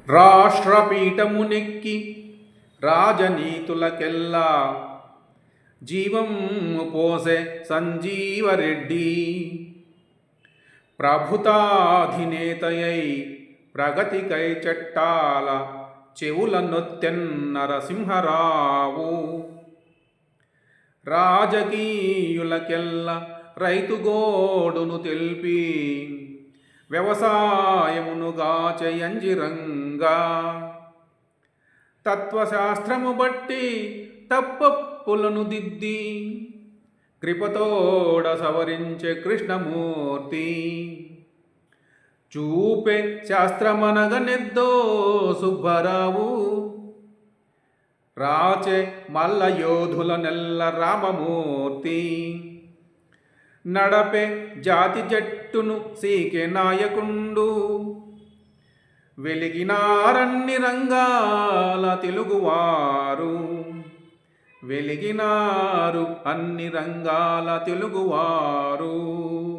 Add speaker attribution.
Speaker 1: రాష్ట్రపీఠమునెక్కి రాజనీతులకెల్లా జీవం పోసే సంజీవరెడ్డి ప్రభుతాధినేతయై ప్రగతికై చట్టాల చెవుల నొత్తెన్న నరసింహరావు రాజకీయులకెల్ల రైతు గోడును తెల్పి వ్యవసాయమును గాచయంజిరంగా తత్వశాస్త్రము బట్టి తప్పప్పులను దిద్ది కృపతోడ సవరించే కృష్ణమూర్తి చూపే శాస్త్రమనగనెద్దో సుబ్బరావు రాచే మల్ల యోధుల నెల్ల రామమూర్తి నడపే జాతి జట్టును సీకే నాయకుండు వెలిగినారన్ని రంగాల తెలుగువారు వెలిగినారు అన్ని రంగాల తెలుగువారు.